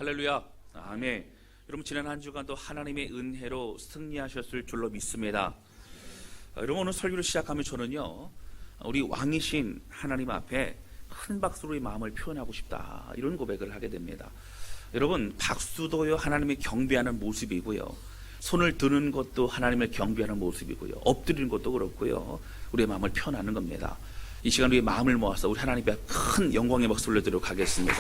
할렐루야. 아멘. 여러분, 지난 한 주간도 하나님의 은혜로 승리하셨을 줄로 믿습니다. 여러분, 오늘 설교를 시작하면 저는요, 우리 왕이신 하나님 앞에 큰 박수로 이 마음을 표현하고 싶다, 이런 고백을 하게 됩니다. 여러분, 박수도요 하나님을 경배하는 모습이고요, 손을 드는 것도 하나님을 경배하는 모습이고요, 엎드리는 것도 그렇고요, 우리의 마음을 표현하는 겁니다. 이 시간 우리의 마음을 모아서 우리 하나님 앞에 큰 영광의 박수를 올려드리도록 하겠습니다.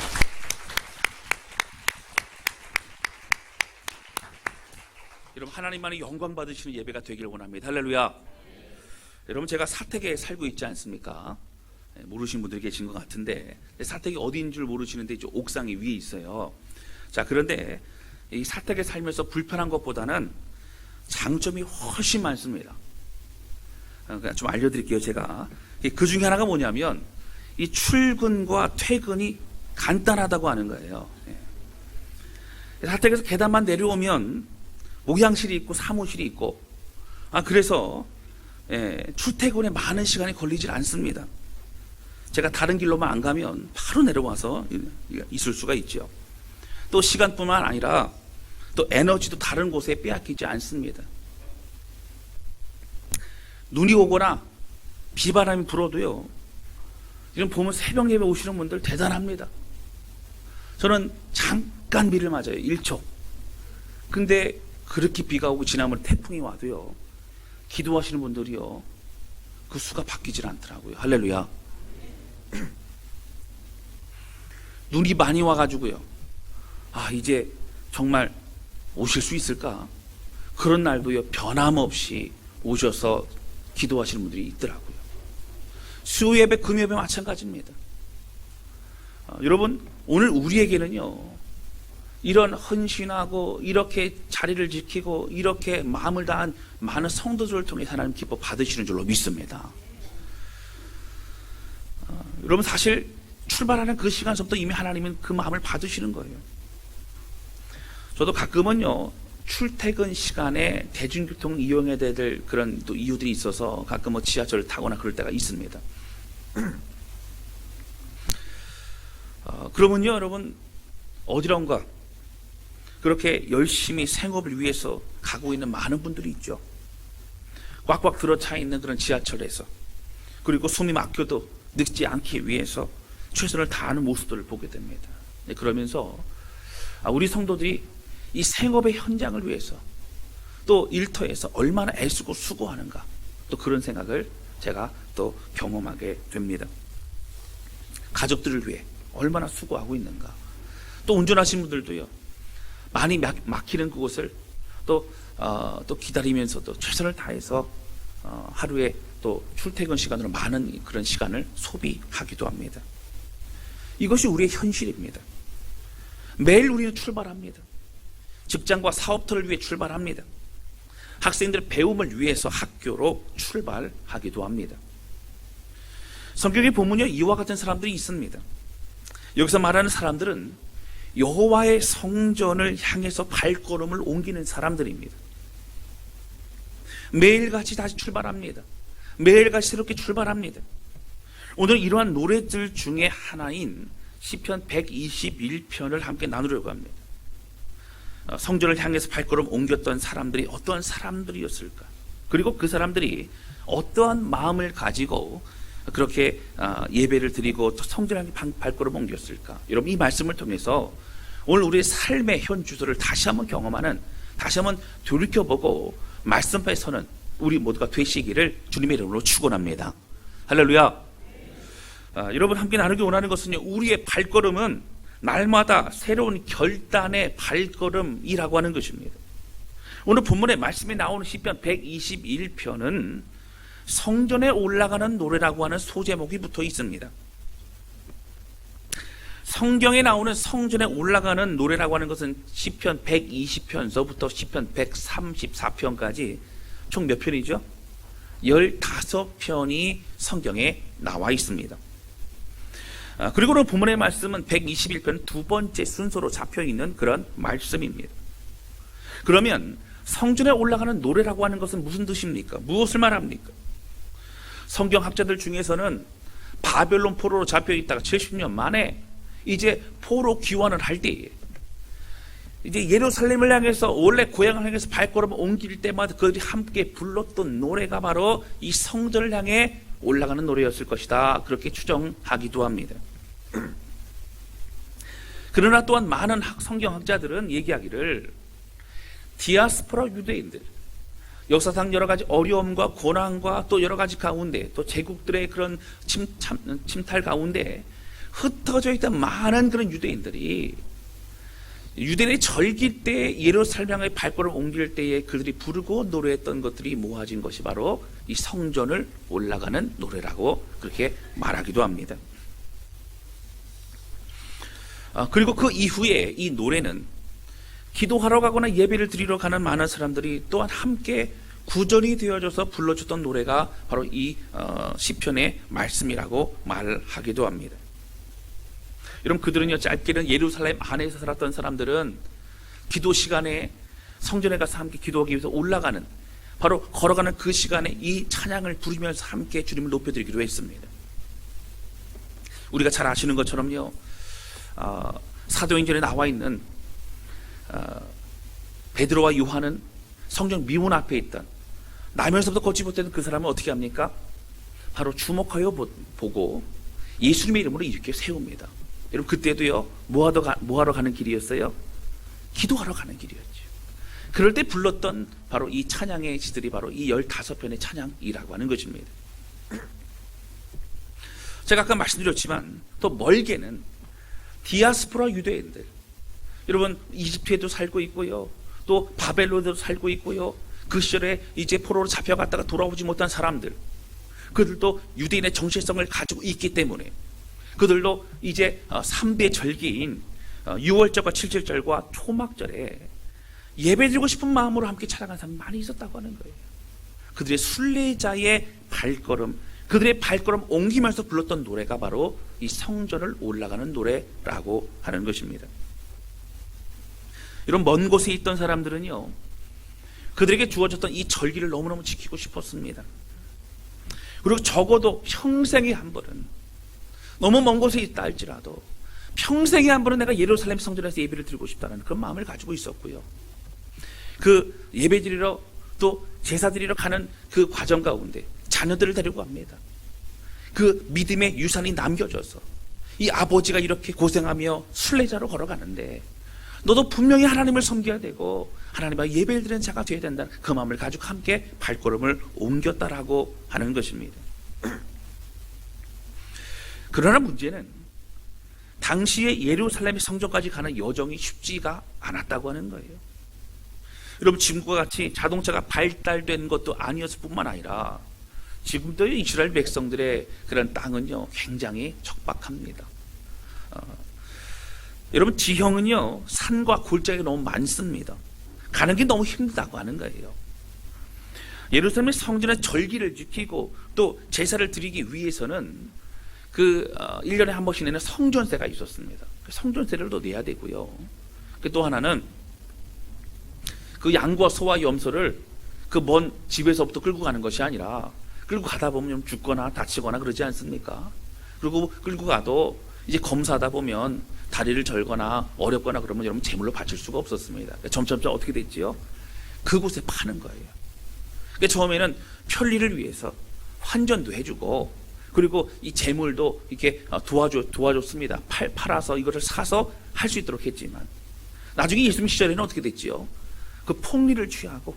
여러분, 하나님만이 영광 받으시는 예배가 되기를 원합니다. 할렐루야. 여러분, 제가 사택에 살고 있지 않습니까? 모르시는 분들이 계신 것 같은데, 사택이 어디인 줄 모르시는데 이제 옥상이 위에 있어요. 자, 그런데 이 사택에 살면서 불편한 것보다는 장점이 훨씬 많습니다. 좀 알려드릴게요. 제가 그 중에 하나가 뭐냐면 이 출근과 퇴근이 간단하다고 하는 거예요. 사택에서 계단만 내려오면 목양실이 있고 사무실이 있고, 그래서 출퇴근에 많은 시간이 걸리질 않습니다. 제가 다른 길로만 안 가면 바로 내려와서 있을 수가 있죠. 또 시간뿐만 아니라 또 에너지도 다른 곳에 빼앗기지 않습니다. 눈이 오거나 비바람이 불어도요, 지금 보면 새벽 예배 오시는 분들 대단합니다. 저는 잠깐 비를 맞아요. 1초. 근데 그렇게 비가 오고 지나면 태풍이 와도요, 기도하시는 분들이요, 그 수가 바뀌질 않더라고요. 할렐루야. 눈이 많이 와가지고요, 이제 정말 오실 수 있을까? 그런 날도요, 변함없이 오셔서 기도하시는 분들이 있더라고요. 수요 예배, 금 예배 마찬가지입니다. 여러분, 오늘 우리에게는요, 이런 헌신하고 이렇게 자리를 지키고 이렇게 마음을 다한 많은 성도들을 통해 하나님 기뻐 받으시는 줄로 믿습니다. 여러분, 사실 출발하는 그 시간서부터 이미 하나님은 그 마음을 받으시는 거예요. 저도 가끔은요, 출퇴근 시간에 대중교통 이용해야 될 그런 또 이유들이 있어서 가끔 지하철을 타거나 그럴 때가 있습니다. 그러면요, 여러분, 어디론가 그렇게 열심히 생업을 위해서 가고 있는 많은 분들이 있죠. 꽉꽉 들어차 있는 그런 지하철에서, 그리고 숨이 막혀도 늦지 않기 위해서 최선을 다하는 모습들을 보게 됩니다. 그러면서 우리 성도들이 이 생업의 현장을 위해서 또 일터에서 얼마나 애쓰고 수고하는가, 또 그런 생각을 제가 또 경험하게 됩니다. 가족들을 위해 얼마나 수고하고 있는가. 또 운전하시는 분들도요, 많이 막히는 그곳을 또 기다리면서도 최선을 다해서 하루에 또 출퇴근 시간으로 많은 그런 시간을 소비하기도 합니다. 이것이 우리의 현실입니다. 매일 우리는 출발합니다. 직장과 사업터를 위해 출발합니다. 학생들의 배움을 위해서 학교로 출발하기도 합니다. 성경의 보면요, 이와 같은 사람들이 있습니다. 여기서 말하는 사람들은 여호와의 성전을 향해서 발걸음을 옮기는 사람들입니다. 매일같이 다시 출발합니다. 매일같이 새롭게 출발합니다. 오늘 이러한 노래들 중에 하나인 시편 121편을 함께 나누려고 합니다. 성전을 향해서 발걸음 옮겼던 사람들이 어떠한 사람들이었을까? 그리고 그 사람들이 어떠한 마음을 가지고 그렇게 예배를 드리고 성전을 향해 발걸음 옮겼을까? 여러분, 이 말씀을 통해서 오늘 우리의 삶의 현 주소를 다시 한번 경험하는, 다시 한번 돌이켜보고 말씀에 서는 우리 모두가 되시기를 주님의 이름으로 축원합니다. 할렐루야. 여러분, 함께 나누기 원하는 것은요, 우리의 발걸음은 날마다 새로운 결단의 발걸음이라고 하는 것입니다. 오늘 본문의 말씀에 나오는 시편 121편은 성전에 올라가는 노래라고 하는 소제목이 붙어 있습니다. 성경에 나오는 성전에 올라가는 노래라고 하는 것은 시편 120편서부터 시편 134편까지 총 몇 편이죠? 15편이 성경에 나와 있습니다. 그리고 오늘 본문의 말씀은 121편 두 번째 순서로 잡혀있는 그런 말씀입니다. 그러면 성전에 올라가는 노래라고 하는 것은 무슨 뜻입니까? 무엇을 말합니까? 성경학자들 중에서는 바벨론 포로로 잡혀있다가 70년 만에 이제 포로 귀환을 할 때에 이제 예루살렘을 향해서 원래 고향을 향해서 발걸음을 옮길 때마다 그들이 함께 불렀던 노래가 바로 이 성전을 향해 올라가는 노래였을 것이다. 그렇게 추정하기도 합니다. 그러나 또한 많은 성경학자들은 얘기하기를 디아스포라 유대인들, 역사상 여러 가지 어려움과 고난과 또 여러 가지 가운데 또 제국들의 그런 침탈 가운데 흩어져 있던 많은 그런 유대인들이 유대인의 절기 때 예루살렘 향해 발걸음 옮길 때에 그들이 부르고 노래했던 것들이 모아진 것이 바로 이 성전을 올라가는 노래라고 그렇게 말하기도 합니다. 그리고 그 이후에 이 노래는 기도하러 가거나 예배를 드리러 가는 많은 사람들이 또한 함께 구전이 되어져서 불러줬던 노래가 바로 이 시편의 말씀이라고 말하기도 합니다. 여러분, 그들은요, 짧게는 예루살렘 안에서 살았던 사람들은 기도 시간에 성전에 가서 함께 기도하기 위해서 올라가는, 바로 걸어가는 그 시간에 이 찬양을 부르면서 함께 주님을 높여드리기로 했습니다. 우리가 잘 아시는 것처럼요, 사도행전에 나와 있는 베드로와 요한은 성전 미문 앞에 있던, 나면서부터 걷지 못했던 그 사람은 어떻게 합니까? 바로 주목하여 보고 예수님의 이름으로 이렇게 세웁니다. 여러분, 그때도요, 뭐하러 가는 길이었어요? 기도하러 가는 길이었죠. 그럴 때 불렀던 바로 이 찬양의 시들이 바로 이 15편의 찬양이라고 하는 것입니다. 제가 아까 말씀드렸지만 또 멀게는 디아스포라 유대인들, 여러분, 이집트에도 살고 있고요, 또 바벨론에도 살고 있고요, 그 시절에 이제 포로로 잡혀갔다가 돌아오지 못한 사람들, 그들도 유대인의 정체성을 가지고 있기 때문에 그들도 이제 3대 절기인 6월절과 7절과 초막절에 예배드리고 싶은 마음으로 함께 찬양하는 사람이 많이 있었다고 하는 거예요. 그들의 순례자의 발걸음, 그들의 발걸음 옮기면서 불렀던 노래가 바로 이 성전을 올라가는 노래라고 하는 것입니다. 이런 먼 곳에 있던 사람들은요, 그들에게 주어졌던 이 절기를 너무너무 지키고 싶었습니다. 그리고 적어도 평생에 한 번은, 너무 먼 곳에 있다 할지라도 평생에 한 번은 내가 예루살렘 성전에서 예배를 드리고 싶다는 그런 마음을 가지고 있었고요, 그 예배 드리러 또 제사 드리러 가는 그 과정 가운데 자녀들을 데리고 갑니다. 그 믿음의 유산이 남겨져서 이 아버지가 이렇게 고생하며 순례자로 걸어가는데 너도 분명히 하나님을 섬겨야 되고 하나님과 예배를 드리는 자가 되어야 된다는 그 마음을 가지고 함께 발걸음을 옮겼다라고 하는 것입니다. 그러나 문제는 당시에 예루살렘 성전까지 가는 여정이 쉽지가 않았다고 하는 거예요. 여러분, 지금과 같이 자동차가 발달된 것도 아니었을 뿐만 아니라 지금도 이스라엘 백성들의 그런 땅은요, 굉장히 척박합니다. 여러분, 지형은요, 산과 골짜기가 너무 많습니다. 가는 게 너무 힘들다고 하는 거예요. 예루살렘의 성전의 절기를 지키고 또 제사를 드리기 위해서는 그 1년에 한 번씩 내는 성전세가 있었습니다. 성전세를 또 내야 되고요. 또 하나는 그 양과 소와 염소를 그 먼 집에서부터 끌고 가는 것이 아니라 끌고 가다 보면 죽거나 다치거나 그러지 않습니까? 그리고 끌고 가도 이제 검사하다 보면 다리를 절거나 어렵거나 그러면 여러분 제물로 바칠 수가 없었습니다. 점점점 어떻게 됐지요? 그곳에 파는 거예요. 그러니까 처음에는 편리를 위해서 환전도 해주고 그리고 이 제물도 이렇게 도와줬습니다. 팔아서 이것을 사서 할 수 있도록 했지만 나중에 예수님 시절에는 어떻게 됐지요? 그 폭리를 취하고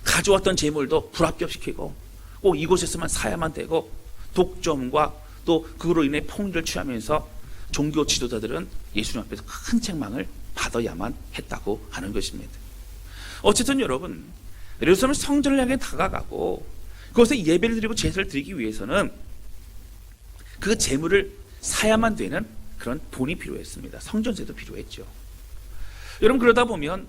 가져왔던 제물도 불합격시키고 꼭 이곳에서만 사야만 되고 독점과 또 그로 인해 폭리를 취하면서 종교 지도자들은 예수님 앞에서 큰 책망을 받아야만 했다고 하는 것입니다. 어쨌든 여러분, 예루살렘 성전을 향해 다가가고 그것에 예배를 드리고 제사를 드리기 위해서는 그 제물을 사야만 되는 그런 돈이 필요했습니다. 성전세도 필요했죠. 여러분, 그러다 보면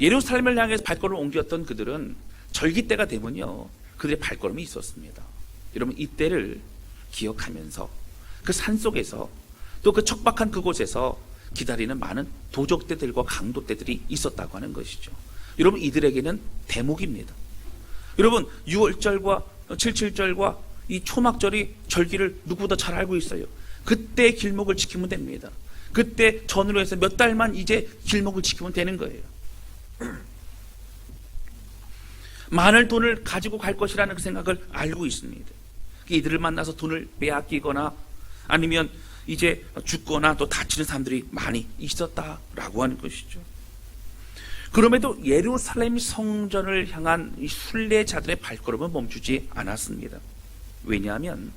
예루살렘을 향해서 발걸음을 옮겼던 그들은 절기 때가 되면요, 그들의 발걸음이 있었습니다. 여러분, 이때를 기억하면서 그 산속에서 또 그 척박한 그곳에서 기다리는 많은 도적대들과 강도대들이 있었다고 하는 것이죠. 여러분, 이들에게는 대목입니다. 여러분, 6월절과 7.7절과 이 초막절이 절기를 누구보다 잘 알고 있어요. 그때의 길목을 지키면 됩니다. 그때 전으로 해서 몇 달만 이제 길목을 지키면 되는 거예요. 많은 돈을 가지고 갈 것이라는 그 생각을 알고 있습니다. 이들을 만나서 돈을 빼앗기거나 아니면 이제 죽거나 또 다치는 사람들이 많이 있었다라고 하는 것이죠. 그럼에도 예루살렘 성전을 향한 이 순례자들의 발걸음은 멈추지 않았습니다. 왜냐하면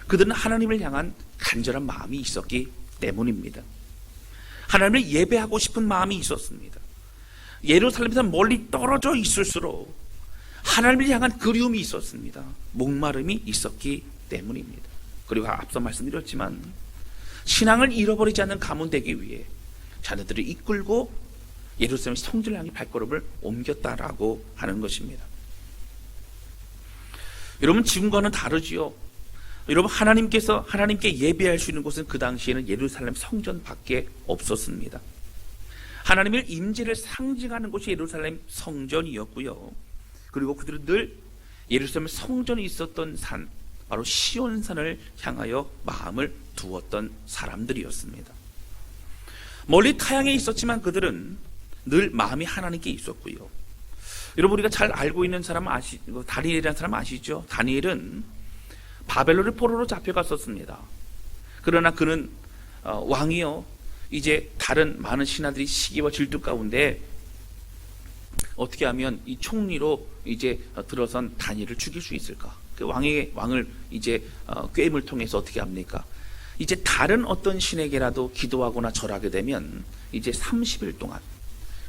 그들은 하나님을 향한 간절한 마음이 있었기 때문입니다. 하나님을 예배하고 싶은 마음이 있었습니다. 예루살렘에서 멀리 떨어져 있을수록 하나님을 향한 그리움이 있었습니다. 목마름이 있었기 때문입니다. 그리고 앞서 말씀드렸지만 신앙을 잃어버리지 않는 가문 되기 위해 자녀들을 이끌고 예루살렘 성전을 향해 발걸음을 옮겼다라고 하는 것입니다. 여러분, 지금과는 다르지요. 여러분, 하나님께 예배할 수 있는 곳은 그 당시에는 예루살렘 성전밖에 없었습니다. 하나님의 임재를 상징하는 곳이 예루살렘 성전이었고요. 그리고 그들은 늘 예루살렘 성전이 있었던 산, 바로 시온산을 향하여 마음을 두었던 사람들이었습니다. 멀리 타향에 있었지만 그들은 늘 마음이 하나님께 있었고요. 여러분, 우리가 잘 알고 있는 사람 다니엘이라는 사람 아시죠? 다니엘은 바벨론의 포로로 잡혀갔었습니다. 그러나 그는 왕이요, 이제 다른 많은 신하들이 시기와 질투 가운데 어떻게 하면 이 총리로 이제 들어선 다니엘을 죽일 수 있을까? 그 왕을 이제 꾀임을 통해서 어떻게 합니까? 이제 다른 어떤 신에게라도 기도하거나 절하게 되면 이제 30일 동안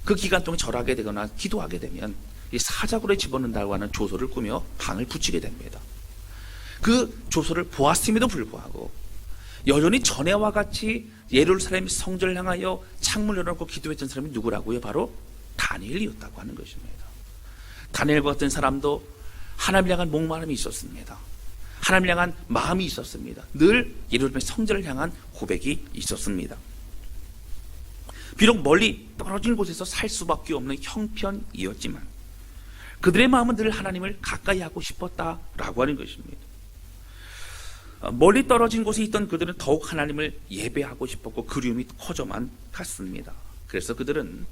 그 기간 동안 절하게 되거나 기도하게 되면 이 사자굴에 집어넣는다고 하는 조소를 꾸며 방을 붙이게 됩니다. 그 조소를 보았음에도 불구하고 여전히 전에와 같이 예루살렘 성전을 향하여 창문을 열어놓고 기도했던 사람이 누구라고요? 바로 다니엘이었다고 하는 것입니다. 다니엘과 같은 사람도 하나님을 향한 목마름이 있었습니다. 하나님을 향한 마음이 있었습니다. 늘 예루살렘 성전을 향한 고백이 있었습니다. 비록 멀리 떨어진 곳에서 살 수밖에 없는 형편이었지만 그들의 마음은 늘 하나님을 가까이 하고 싶었다라고 하는 것입니다. 멀리 떨어진 곳에 있던 그들은 더욱 하나님을 예배하고 싶었고 그리움이 커져만 갔습니다. 그래서 그들은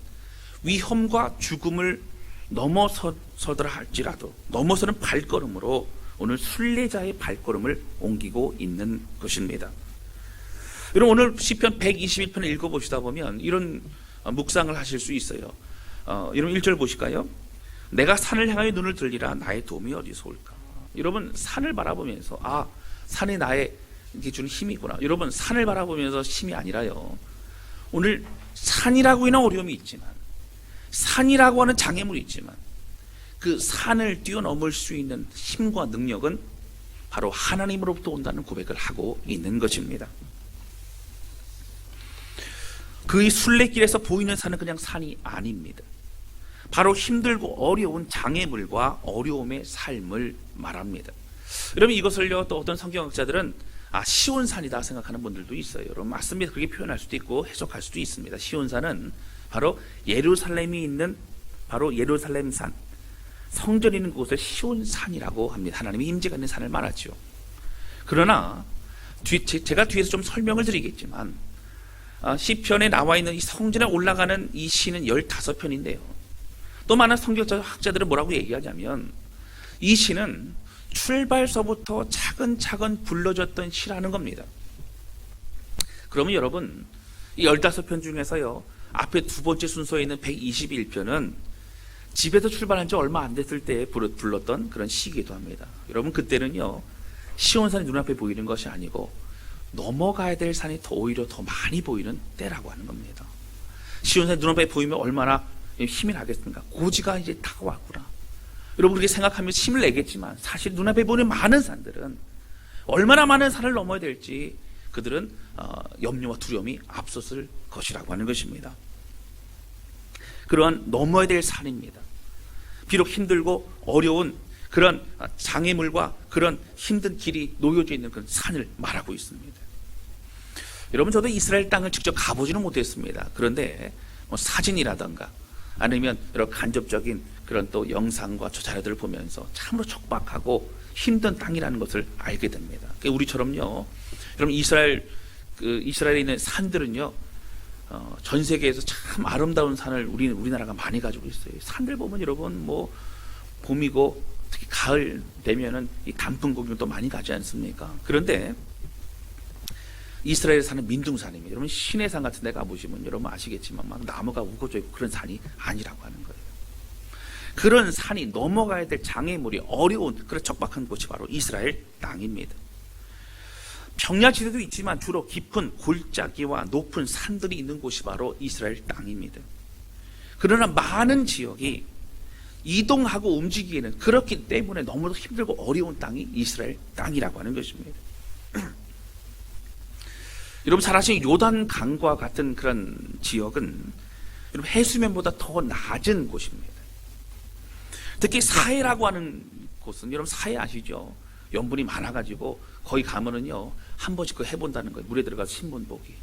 위험과 죽음을 넘어서더라 할지라도 넘어서는 발걸음으로 오늘 순례자의 발걸음을 옮기고 있는 것입니다. 여러분, 오늘 시편 121편을 읽어보시다 보면 이런 묵상을 하실 수 있어요. 여러분 1절 보실까요? 내가 산을 향하여 눈을 들리라 나의 도움이 어디서 올까? 여러분, 산을 바라보면서 산이 나에게 주는 힘이구나. 여러분, 산을 바라보면서 힘이 아니라요, 오늘 산이라고 하는 어려움이 있지만 산이라고 하는 장애물이 있지만 그 산을 뛰어넘을 수 있는 힘과 능력은 바로 하나님으로부터 온다는 고백을 하고 있는 것입니다. 그 순례길에서 보이는 산은 그냥 산이 아닙니다. 바로 힘들고 어려운 장애물과 어려움의 삶을 말합니다. 여러분, 이것을요 또 어떤 성경학자들은 시온산이다 생각하는 분들도 있어요. 여러분, 맞습니다. 그렇게 표현할 수도 있고 해석할 수도 있습니다. 시온산은 바로 예루살렘이 있는 바로 예루살렘산, 성전이 있는 곳을 시온산이라고 합니다. 하나님의 임재가 있는 산을 말하죠. 그러나 제가 뒤에서 좀 설명을 드리겠지만 시편에 나와 있는 이 성전에 올라가는 이 시는 15편인데요. 또 많은 성경학자들은 뭐라고 얘기하냐면 이 시는 출발서부터 차근차근 불러졌던 시라는 겁니다. 그러면 여러분, 이 15편 중에서요 앞에 두 번째 순서에 있는 121편은 집에서 출발한 지 얼마 안 됐을 때 불렀던 그런 시기도 합니다. 여러분, 그때는요 시온산이 눈앞에 보이는 것이 아니고 넘어가야 될 산이 오히려 더 많이 보이는 때라고 하는 겁니다. 시온산이 눈앞에 보이면 얼마나 힘이 나겠습니까? 고지가 이제 다가왔구나. 여러분, 그렇게 생각하면 힘을 내겠지만 사실 눈앞에 보이는 많은 산들은 얼마나 많은 산을 넘어야 될지 그들은 염려와 두려움이 앞섰을 것이라고 하는 것입니다. 그러한 넘어야 될 산입니다. 비록 힘들고 어려운 그런 장애물과 그런 힘든 길이 놓여져 있는 그런 산을 말하고 있습니다. 여러분, 저도 이스라엘 땅을 직접 가보지는 못했습니다. 그런데 사진이라던가 아니면 여러 간접적인 그런 또 영상과 자료들을 보면서 참으로 척박하고 힘든 땅이라는 것을 알게 됩니다. 우리처럼요, 여러분, 이스라엘 그 이스라엘에 있는 산들은요, 전 세계에서 참 아름다운 산을 우리나라가 많이 가지고 있어요. 산들 보면 여러분 뭐 봄이고 특히 가을 되면은 이 단풍 구경도 많이 가지 않습니까? 그런데 이스라엘에 사는 민둥산입니다. 여러분 시내산 같은 데 가보시면 여러분 아시겠지만 막 나무가 우거져 있고 그런 산이 아니라고 하는 거예요. 그런 산이 넘어가야 될 장애물이 어려운 그런 척박한 곳이 바로 이스라엘 땅입니다. 평야지대도 있지만 주로 깊은 골짜기와 높은 산들이 있는 곳이 바로 이스라엘 땅입니다. 그러나 많은 지역이 이동하고 움직이기에는 그렇기 때문에 너무도 힘들고 어려운 땅이 이스라엘 땅이라고 하는 것입니다. 여러분 잘 아시는 요단 강과 같은 그런 지역은 여러분 해수면보다 더 낮은 곳입니다. 특히 사해라고 하는 곳은 여러분 사해 아시죠? 염분이 많아가지고 거기 가면은요 한 번씩 그 해본다는 거예요. 물에 들어가서 신문 보기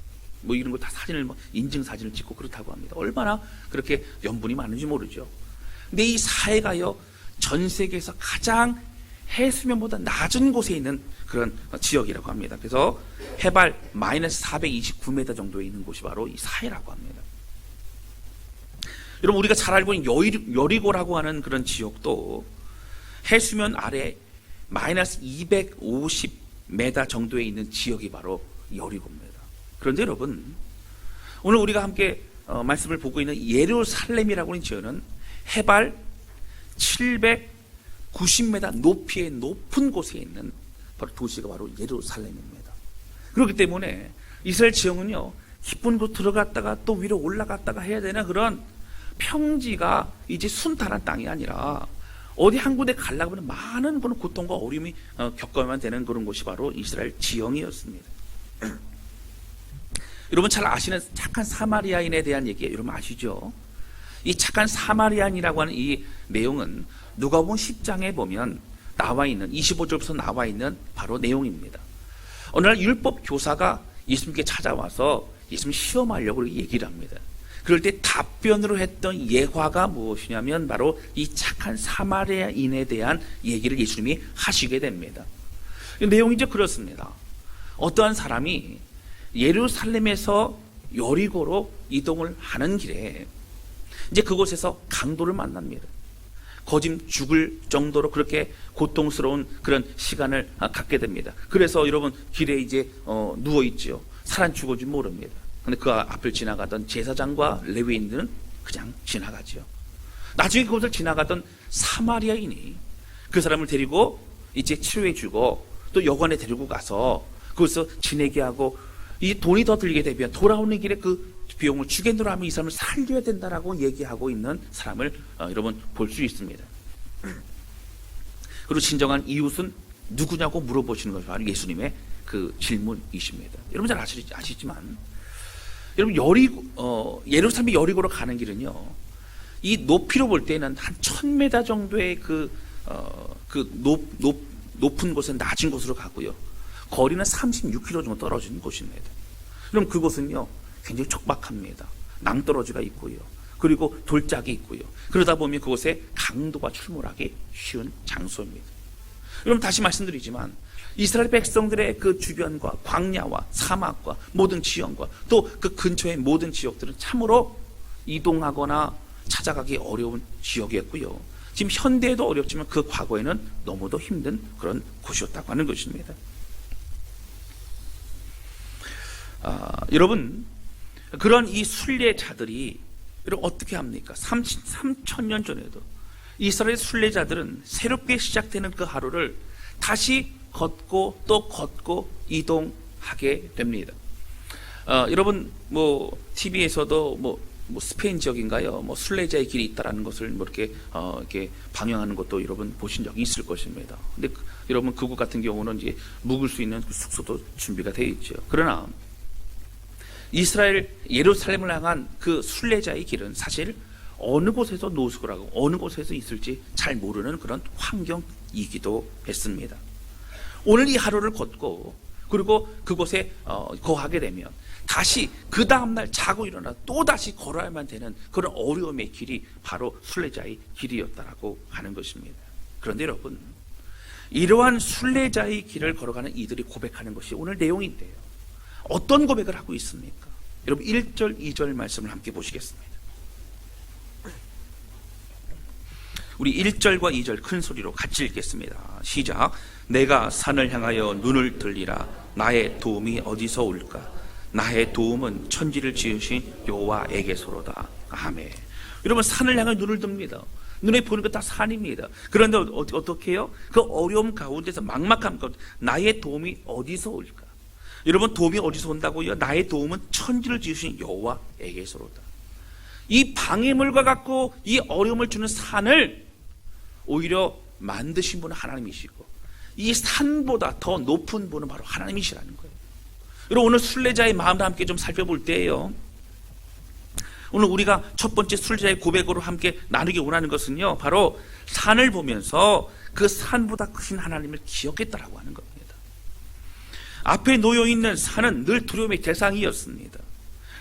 뭐 이런 거 다 사진을 인증 사진을 찍고 그렇다고 합니다. 얼마나 그렇게 염분이 많은지 모르죠. 근데 이 사해가요 전 세계에서 가장 해수면보다 낮은 곳에 있는 그런 지역이라고 합니다. 그래서 해발 마이너스 429m 정도에 있는 곳이 바로 이 사해라고 합니다. 여러분 우리가 잘 알고 있는 여리고라고 하는 그런 지역도 해수면 아래 마이너스 250m 정도에 있는 지역이 바로 여리고입니다. 그런데 여러분 오늘 우리가 함께 말씀을 보고 있는 예루살렘이라고 하는 지역은 해발 790m 높이의 높은 곳에 있는 바로 도시가 바로 예루살렘입니다. 그렇기 때문에 이스라엘 지형은요 깊은 곳 들어갔다가 또 위로 올라갔다가 해야 되는 그런 평지가 이제 순탄한 땅이 아니라 어디 한 군데 가려고 하면 많은 그런 고통과 어려움이 겪어야만 되는 그런 곳이 바로 이스라엘 지형이었습니다. 여러분 잘 아시는 착한 사마리아인에 대한 얘기 여러분 아시죠? 이 착한 사마리아인이라고 하는 이 내용은 누가복음 10장에 보면 나와 있는 25절부터 나와 있는 바로 내용입니다. 어느 날 율법 교사가 예수님께 찾아와서 예수님 시험하려고 얘기를 합니다. 그럴 때 답변으로 했던 예화가 무엇이냐면 바로 이 착한 사마리아인에 대한 얘기를 예수님이 하시게 됩니다. 내용이 이제 그렇습니다. 어떠한 사람이 예루살렘에서 여리고로 이동을 하는 길에 이제 그곳에서 강도를 만납니다. 거짐 죽을 정도로 그렇게 고통스러운 그런 시간을 갖게 됩니다. 그래서 여러분 길에 이제 누워 있죠. 살안 죽어지 모릅니다. 근데 그 앞을 지나가던 제사장과 레위인들은 그냥 지나가지요. 나중에 그곳을 지나가던 사마리아인이 그 사람을 데리고 이제 치료해 주고 또 여관에 데리고 가서 그것을 지내게 하고 이 돈이 더 들게 되면 돌아오는 길에 그 비용을 주겠노라 하면 이 사람을 살려야 된다라고 얘기하고 있는 사람을 여러분 볼 수 있습니다. 그리고 진정한 이웃은 누구냐고 물어보시는 것이 바로 예수님의 그 질문이십니다. 여러분 잘 아시지만 여러분 예루살렘 여리고로 가는 길은요 이 높이로 볼 때는 한 1000m 정도의 높은 곳은 낮은 곳으로 가고요 거리는 36km 정도 떨어진 곳입니다. 그럼 그곳은요 굉장히 척박합니다. 낭떠러지가 있고요 그리고 돌짝이 있고요 그러다 보면 그곳에 강도가 출몰하기 쉬운 장소입니다. 여러분 다시 말씀드리지만 이스라엘 백성들의 그 주변과 광야와 사막과 모든 지형과 또 그 근처의 모든 지역들은 참으로 이동하거나 찾아가기 어려운 지역이었고요. 지금 현대에도 어렵지만 그 과거에는 너무도 힘든 그런 곳이었다고 하는 것입니다. 여러분 그런 이 순례자들이 여러분 어떻게 합니까? 3000년 전에도 이스라엘 순례자들은 새롭게 시작되는 그 하루를 다시 걷고 또 걷고 이동하게 됩니다. 여러분 뭐 TV에서도 뭐 스페인 지역인가요? 뭐 순례자의 길이 있다라는 것을 이렇게 방영하는 것도 여러분 보신 적이 있을 것입니다. 근데 여러분 그곳 같은 경우는 이제 묵을 수 있는 그 숙소도 준비가 되어 있죠. 그러나 이스라엘 예루살렘을 향한 그 순례자의 길은 사실 어느 곳에서 노숙을 하고 어느 곳에서 있을지 잘 모르는 그런 환경이기도 했습니다. 오늘 이 하루를 걷고 그리고 그곳에 거하게 되면 다시 그 다음날 자고 일어나 또다시 걸어야만 되는 그런 어려움의 길이 바로 순례자의 길이었다라고 하는 것입니다. 그런데 여러분 이러한 순례자의 길을 걸어가는 이들이 고백하는 것이 오늘 내용인데요. 어떤 고백을 하고 있습니까? 여러분 1절, 2절 말씀을 함께 보시겠습니다. 우리 1절과 2절 큰 소리로 같이 읽겠습니다. 시작. 내가 산을 향하여 눈을 들리라. 나의 도움이 어디서 올까? 나의 도움은 천지를 지으신 여호와에게서로다. 아멘. 여러분 산을 향해 눈을 듭니다. 눈에 보는 것 다 산입니다. 그런데 어떻게 해요? 그 어려움 가운데서 막막함 가운데 나의 도움이 어디서 올까? 여러분 도움이 어디서 온다고요? 나의 도움은 천지를 지으신 여호와에게서로다. 이 방해물과 같고 이 어려움을 주는 산을 오히려 만드신 분은 하나님이시고 이 산보다 더 높은 분은 바로 하나님이시라는 거예요. 여러분 오늘 순례자의 마음을 함께 좀 살펴볼 때예요. 오늘 우리가 첫 번째 순례자의 고백으로 함께 나누기 원하는 것은요, 바로 산을 보면서 그 산보다 크신 하나님을 기억했다라고 하는 겁니다. 앞에 놓여 있는 산은 늘 두려움의 대상이었습니다.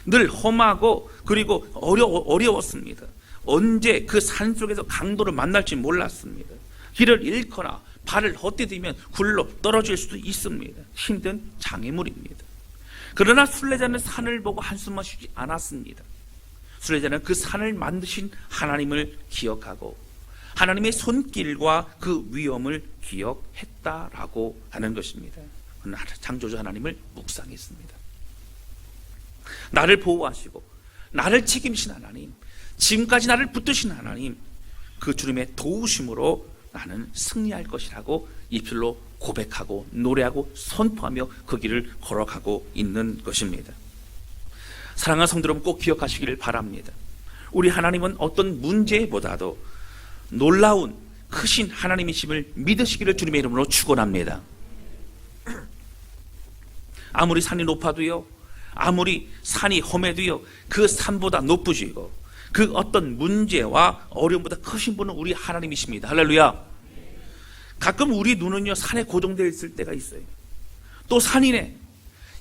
늘 험하고 그리고 어려웠습니다. 언제 그 산 속에서 강도를 만날지 몰랐습니다. 길을 잃거나 발을 헛디디면 굴러 떨어질 수도 있습니다. 힘든 장애물입니다. 그러나 순례자는 산을 보고 한숨만 쉬지 않았습니다. 순례자는 그 산을 만드신 하나님을 기억하고 하나님의 손길과 그 위엄을 기억했다라고 하는 것입니다. 그는 창조주 하나님을 묵상했습니다. 나를 보호하시고 나를 책임진 하나님, 지금까지 나를 붙드신 하나님, 그 주님의 도우심으로 나는 승리할 것이라고 입술로 고백하고 노래하고 선포하며 그 길을 걸어가고 있는 것입니다. 사랑하는 성도 여러분, 꼭 기억하시기를 바랍니다. 우리 하나님은 어떤 문제보다도 놀라운 크신 하나님이심을 믿으시기를 주님의 이름으로 축원합니다. 아무리 산이 높아도요, 아무리 산이 험해도요, 그 산보다 높으시고 그 어떤 문제와 어려움보다 크신 분은 우리 하나님이십니다. 할렐루야. 가끔 우리 눈은요 산에 고정되어 있을 때가 있어요. 또 산이네,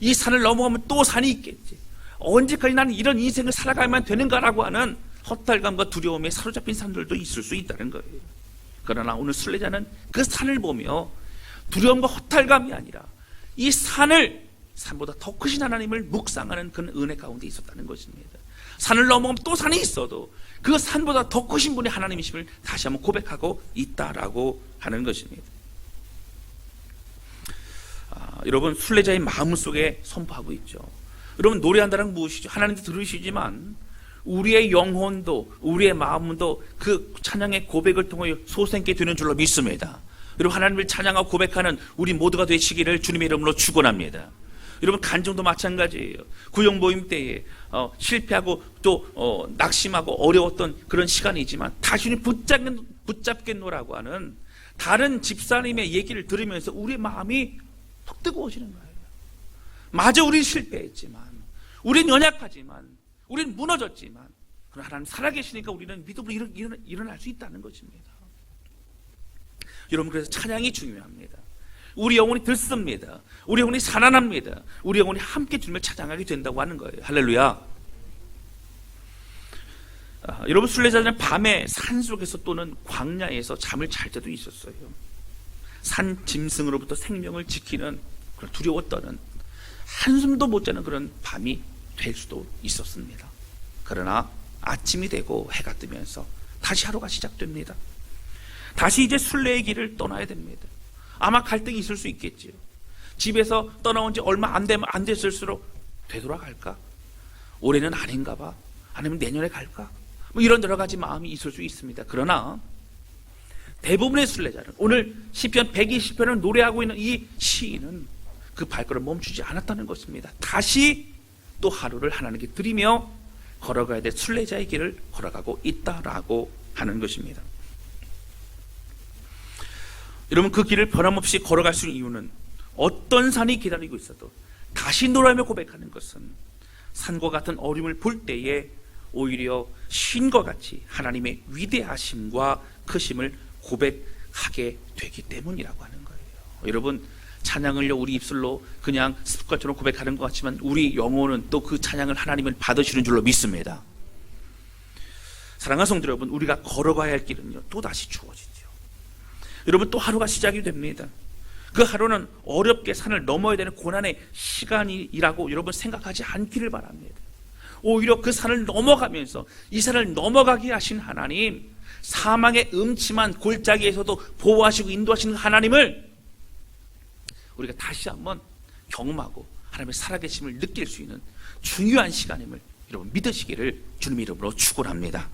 이 산을 넘어가면 또 산이 있겠지, 언제까지 나는 이런 인생을 살아가야만 되는가라고 하는 허탈감과 두려움에 사로잡힌 사람들도 있을 수 있다는 거예요. 그러나 오늘 순례자는 그 산을 보며 두려움과 허탈감이 아니라 이 산보다 더 크신 하나님을 묵상하는 그런 은혜 가운데 있었다는 것입니다. 산을 넘어가면 또 산이 있어도 그 산보다 더 크신 분이 하나님이심을 다시 한번 고백하고 있다라고 하는 것입니다. 여러분 순례자의 마음 속에 선포하고 있죠. 여러분 노래한다는 무엇이죠? 하나님도 들으시지만 우리의 영혼도 우리의 마음도 그 찬양의 고백을 통해 솟게 되는 줄로 믿습니다. 여러분 하나님을 찬양하고 고백하는 우리 모두가 되시기를 주님의 이름으로 축원합니다. 여러분 간증도 마찬가지예요. 구역 모임 때에 실패하고 또 낙심하고 어려웠던 그런 시간이지만 다시 붙잡겠노라고 하는 다른 집사님의 얘기를 들으면서 우리 마음이 톡 뜨거워지는 거예요. 마저 우린 실패했지만, 우린 연약하지만, 우린 무너졌지만, 그러나 하나님 살아계시니까 우리는 믿음으로 일어날 수 있다는 것입니다. 여러분 그래서 찬양이 중요합니다. 우리 영혼이 들습니다. 우리 영혼이 살아납니다. 우리 영혼이 함께 주님을 찬양하게 된다고 하는 거예요. 할렐루야. 여러분 순례자는 밤에 산속에서 또는 광야에서 잠을 잘 때도 있었어요. 산 짐승으로부터 생명을 지키는 그런 두려워 떠는 한숨도 못 자는 그런 밤이 될 수도 있었습니다. 그러나 아침이 되고 해가 뜨면서 다시 하루가 시작됩니다. 다시 이제 순례의 길을 떠나야 됩니다. 아마 갈등이 있을 수 있겠지요. 집에서 떠나온 지 얼마 안 됐을수록 되돌아갈까? 올해는 아닌가 봐. 아니면 내년에 갈까? 뭐 이런 여러 가지 마음이 있을 수 있습니다. 그러나 대부분의 순례자는 오늘 시편 120편을 노래하고 있는 이 시인은 그 발걸음 멈추지 않았다는 것입니다. 다시 또 하루를 하나님께 드리며 걸어가야 될 순례자의 길을 걸어가고 있다라고 하는 것입니다. 여러분 그 길을 변함없이 걸어갈 수 있는 이유는 어떤 산이 기다리고 있어도 다시 노래하며 고백하는 것은 산과 같은 어려움을 볼 때에 오히려 신과 같이 하나님의 위대하심과 크심을 고백하게 되기 때문이라고 하는 거예요. 여러분 찬양을요 우리 입술로 그냥 습관처럼 고백하는 것 같지만 우리 영혼은 또 그 찬양을 하나님을 받으시는 줄로 믿습니다. 사랑하는 성도 여러분, 우리가 걸어가야 할 길은요 또다시 주어지죠. 여러분 또 하루가 시작이 됩니다. 그 하루는 어렵게 산을 넘어야 되는 고난의 시간이라고 여러분 생각하지 않기를 바랍니다. 오히려 그 산을 넘어가면서 이 산을 넘어가게 하신 하나님, 사망의 음침한 골짜기에서도 보호하시고 인도하시는 하나님을 우리가 다시 한번 경험하고 하나님의 살아계심을 느낄 수 있는 중요한 시간임을 여러분 믿으시기를 주님의 이름으로 축원합니다.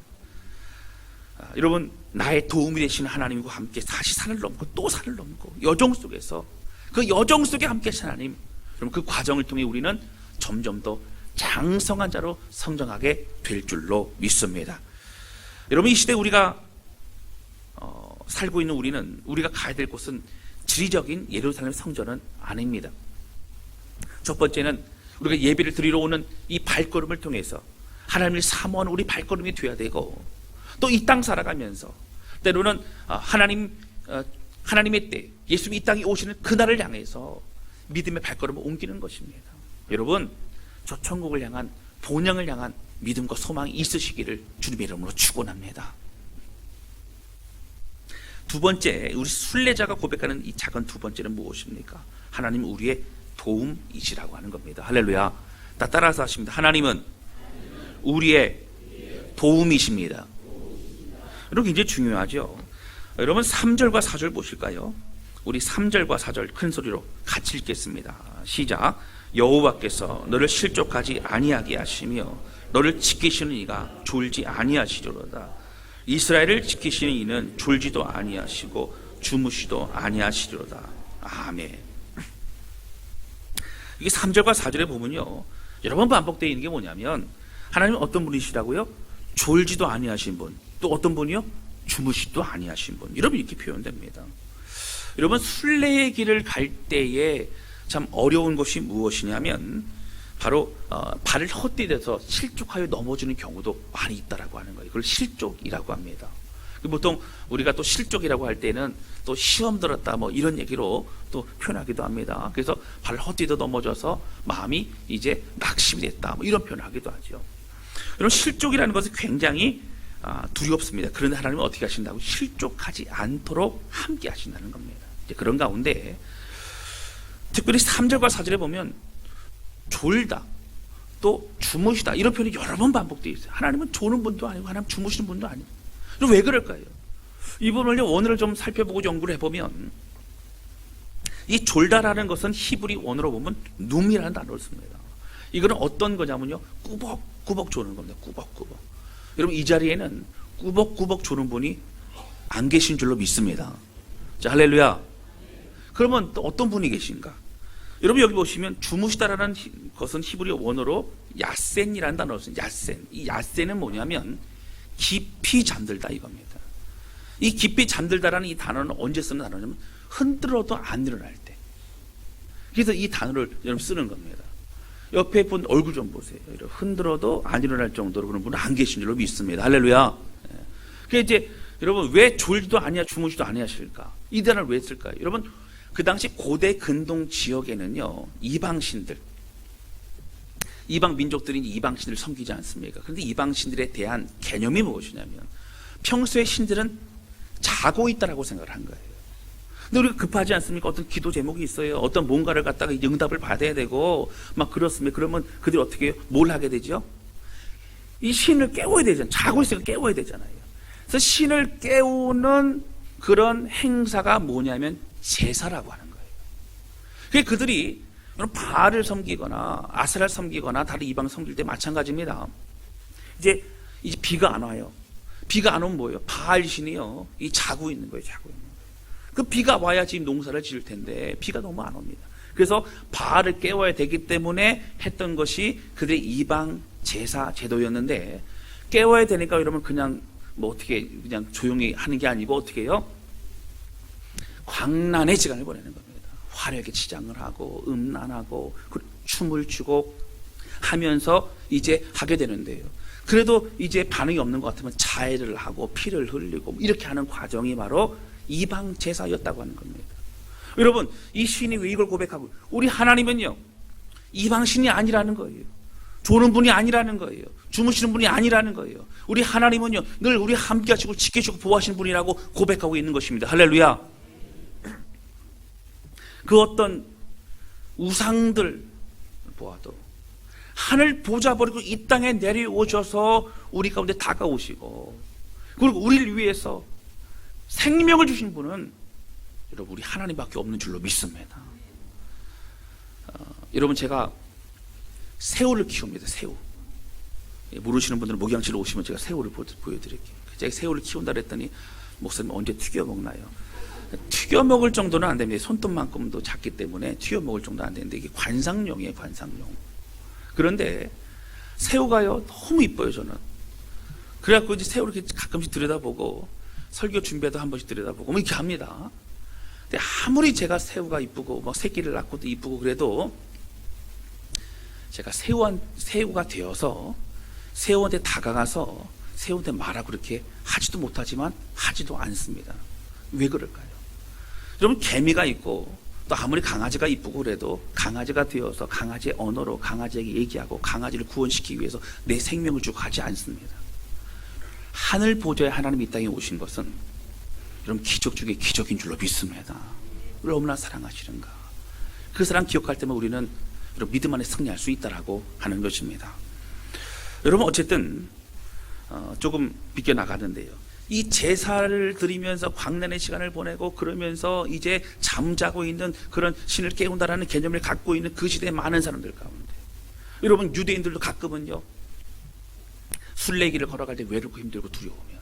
여러분, 나의 도움이 되시는 하나님과 함께 다시 산을 넘고 또 산을 넘고 여정 속에서 그 여정 속에 함께 하신 하나님, 여러분 그 과정을 통해 우리는 점점 더 장성한 자로 성장하게 될 줄로 믿습니다. 여러분, 이 시대 우리가 살고 있는 우리가 가야 될 곳은 지리적인 예루살렘 성전은 아닙니다. 첫 번째는 우리가 예배를 드리러 오는 이 발걸음을 통해서 하나님을 사모하는 우리 발걸음이 되어야 되고, 또 이 땅 살아가면서 때로는 하나님의 때, 예수님이 이 땅에 오시는 그날을 향해서 믿음의 발걸음을 옮기는 것입니다. 여러분, 저 천국을 향한, 본향을 향한 믿음과 소망이 있으시기를 주님의 이름으로 축원합니다. 두 번째, 우리 순례자가 고백하는 이 작은 두 번째는 무엇입니까? 하나님 우리의 도움이시라고 하는 겁니다. 할렐루야. 따라서 하십니다. 하나님은 우리의 도움이십니다. 여러분, 굉장히 중요하죠. 여러분, 3절과 4절 보실까요? 우리 3절과 4절 큰 소리로 같이 읽겠습니다. 시작. 여호와께서 너를 실족하지 아니하게 하시며 너를 지키시는 이가 졸지 아니하시리로다. 이스라엘을 지키시는 이는 졸지도 아니하시고 주무시도 아니하시리로다. 아멘. 이게 3절과 4절에 보면요, 여러 번 반복되어 있는 게 뭐냐면, 하나님은 어떤 분이시라고요? 졸지도 아니하신 분, 또 어떤 분이요? 주무시도 아니하신 분. 여러분, 이렇게 표현됩니다. 여러분, 순례의 길을 갈 때에 참 어려운 것이 무엇이냐면 바로 발을 헛디뎌서 실족하여 넘어지는 경우도 많이 있다라고 하는 거예요. 그걸 실족이라고 합니다. 보통 우리가 또 실족이라고 할 때는 또 시험 들었다 뭐 이런 얘기로 또 표현하기도 합니다. 그래서 발을 헛디뎌 넘어져서 마음이 이제 낙심이 됐다 뭐 이런 표현을 하기도 하죠. 이런 실족이라는 것은 굉장히 두렵습니다. 그런데 하나님은 어떻게 하신다고? 실족하지 않도록 함께 하신다는 겁니다. 이제 그런 가운데 특별히 3절과 4절에 보면 졸다, 또 주무시다 이런 표현이 여러 번 반복되어 있어요. 하나님은 조는 분도 아니고 하나님 주무시는 분도 아니고. 왜 그럴까요? 이 부분을 원어를 좀 살펴보고 연구를 해보면 이 졸다라는 것은 히브리 원어로 보면 눔이라는 단어를 씁니다. 이거는 어떤 거냐면요, 꾸벅꾸벅 조는 겁니다. 꾸벅꾸벅. 여러분, 이 자리에는 꾸벅꾸벅 조는 분이 안 계신 줄로 믿습니다. 자, 할렐루야. 그러면 또 어떤 분이 계신가? 여러분, 여기 보시면 주무시다라는 것은 히브리 원어로 야센이라는 단어를 씁니다. 야센. 이 야센은 뭐냐면 깊이 잠들다 이겁니다. 이 깊이 잠들다라는 이 단어는 언제 쓰는 단어냐면 흔들어도 안 일어날 때. 그래서 이 단어를 여러분 쓰는 겁니다. 옆에 분 얼굴 좀 보세요. 흔들어도 안 일어날 정도로 그런 분은 안 계신 줄로 믿습니다. 할렐루야. 그래서 이제 여러분, 왜 졸지도 아니야 주무시도 아니하실까? 이 단어를 왜 쓸까요? 여러분, 그 당시 고대 근동 지역에는요, 이방 민족들이 이방신들을 섬기지 않습니까? 그런데 이방신들에 대한 개념이 무엇이냐면 평소에 신들은 자고 있다라고 생각을 한 거예요. 근데 우리가 급하지 않습니까? 어떤 기도 제목이 있어요. 어떤 뭔가를 갖다가 응답을 받아야 되고 막 그렇습니다. 그러면 그들이 어떻게 해요? 뭘 하게 되죠? 이 신을 깨워야 되잖아요. 자고 있으니까 깨워야 되잖아요. 그래서 신을 깨우는 그런 행사가 뭐냐면 제사라고 하는 거예요. 그게 그들이 바알을 섬기거나 아세라를 섬기거나 다른 이방 섬길 때 마찬가지입니다. 이제 비가 안 와요. 비가 안 오면 뭐예요? 바알 신이요, 이 자고 있는 거예요. 자고 있는 거예요. 그 비가 와야 지금 농사를 지을 텐데 비가 너무 안 옵니다. 그래서 바알을 깨워야 되기 때문에 했던 것이 그들의 이방 제사 제도였는데, 깨워야 되니까 여러분 그냥 뭐 어떻게 그냥 조용히 하는 게 아니고 어떻게 해요? 광란의 시간을 보내는 겁니다. 화려하게 치장을 하고 음란하고 춤을 추고 하면서 이제 하게 되는데요. 그래도 이제 반응이 없는 것 같으면 자해를 하고 피를 흘리고 이렇게 하는 과정이 바로 이방 제사였다고 하는 겁니다. 여러분, 이 시인이 왜 이걸 고백하고, 우리 하나님은요, 이방 신이 아니라는 거예요. 조는 분이 아니라는 거예요. 주무시는 분이 아니라는 거예요. 우리 하나님은요, 늘 우리 함께 하시고 지켜주고 보호하시는 분이라고 고백하고 있는 것입니다. 할렐루야. 그 어떤 우상들 보아도 하늘 보좌 버리고 이 땅에 내려오셔서 우리 가운데 다가오시고, 그리고 우리를 위해서 생명을 주신 분은 여러분 우리 하나님밖에 없는 줄로 믿습니다. 여러분 제가 새우를 키웁니다. 새우. 모르시는 분들은 목양실로 오시면 제가 새우를 보여드릴게요. 제가 새우를 키운다 그랬더니 목사님 언제 튀겨 먹나요? 튀겨 먹을 정도는 안 됩니다. 손톱만큼도 작기 때문에 튀겨 먹을 정도는 안 되는데 이게 관상용이에요. 관상용. 그런데 새우가요 너무 이뻐요. 저는 그래갖고 이제 새우를 이렇게 가끔씩 들여다보고 설교 준비해도 한 번씩 들여다보고 뭐 이렇게 합니다. 근데 아무리 제가 새우가 이쁘고 뭐 새끼를 낳고도 이쁘고 그래도 제가 새우가 되어서 새우한테 다가가서 새우한테 말하고 그렇게 하지도 못하지만 하지도 않습니다. 왜 그럴까요? 여러분 개미가 있고 또 아무리 강아지가 이쁘고 그래도 강아지가 되어서 강아지의 언어로 강아지에게 얘기하고 강아지를 구원시키기 위해서 내 생명을 주고 하지 않습니다. 하늘 보좌에 하나님이 이 땅에 오신 것은 여러분 기적 중에 기적인 줄로 믿습니다. 우리를 얼마나 사랑하시는가. 그 사랑 기억할 때만 우리는 여러분 믿음 안에 승리할 수 있다라고 하는 것입니다. 여러분 어쨌든 조금 비껴나가는데요, 이 제사를 드리면서 광란의 시간을 보내고 그러면서 이제 잠자고 있는 그런 신을 깨운다라는 개념을 갖고 있는 그 시대의 많은 사람들 가운데 여러분 유대인들도 가끔은요 순례길을 걸어갈 때 외롭고 힘들고 두려우면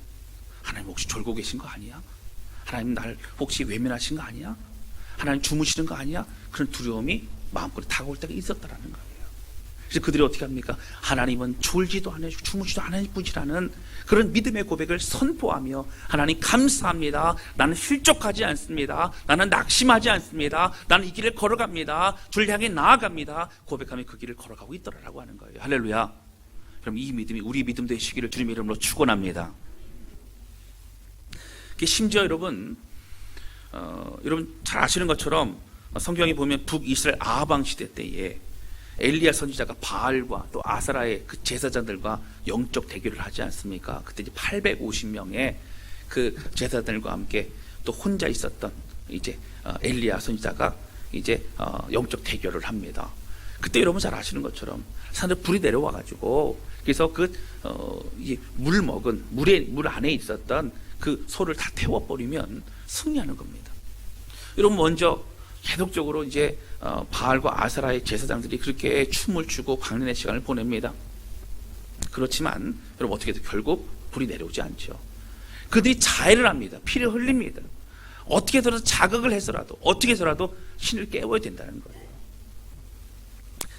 하나님 혹시 졸고 계신 거 아니야? 하나님 날 혹시 외면하신 거 아니야? 하나님 주무시는 거 아니야? 그런 두려움이 마음속에 다가올 때가 있었다라는 거예요. 그래서 그들이 어떻게 합니까? 하나님은 졸지도 않으시고 주무시도 않으실 분이라는 그런 믿음의 고백을 선포하며 하나님 감사합니다. 나는 실족하지 않습니다. 나는 낙심하지 않습니다. 나는 이 길을 걸어갑니다. 주를 향해 나아갑니다. 고백하며 그 길을 걸어가고 있더라라고 하는 거예요. 할렐루야. 그럼 이 믿음이 우리 믿음 되시기를 주님의 이름으로 축원합니다. 심지어 여러분 잘 아시는 것처럼 성경에 보면 북이스라엘 아방 시대 때에 엘리야 선지자가 바알과 또 아사라의 그 제사장들과 영적 대결을 하지 않습니까? 그때 이제 850명의 그 제사장들과 함께 또 혼자 있었던 이제 엘리야 선지자가 이제 영적 대결을 합니다. 그때 여러분 잘 아시는 것처럼 산에 불이 내려와 가지고 그래서 물 안에 있었던 그 소를 다 태워버리면 승리하는 겁니다. 여러분 먼저 계속적으로 이제 바알과 아사라의 제사장들이 그렇게 춤을 추고 광란의 시간을 보냅니다. 그렇지만 여러분 어떻게 해도 결국 불이 내려오지 않죠. 그들이 자해를 합니다. 피를 흘립니다. 어떻게 해서라도 자극을 해서라도 어떻게 해서라도 신을 깨워야 된다는 거예요.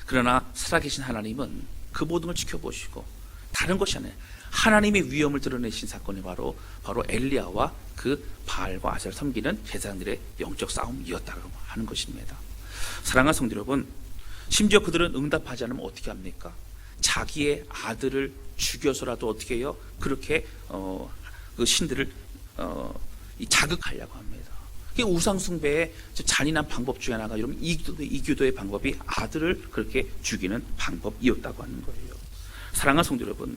그러나 살아계신 하나님은 그 모든 걸 지켜보시고 다른 것이 아니에요. 하나님의 위엄을 드러내신 사건이 바로 엘리야와 그 바알과 아사를 섬기는 제사장들의 영적 싸움이었다고 하는 것입니다. 사랑하는 성도 여러분, 심지어 그들은 응답하지 않으면 어떻게 합니까? 자기의 아들을 죽여서라도 어떻게 해요? 그렇게 그 신들을 자극하려고 합니다. 우상 숭배의 잔인한 방법 중에 하나가 여러분 이교도의 방법이 아들을 그렇게 죽이는 방법이었다고 하는 거예요. 사랑하는 성도 여러분,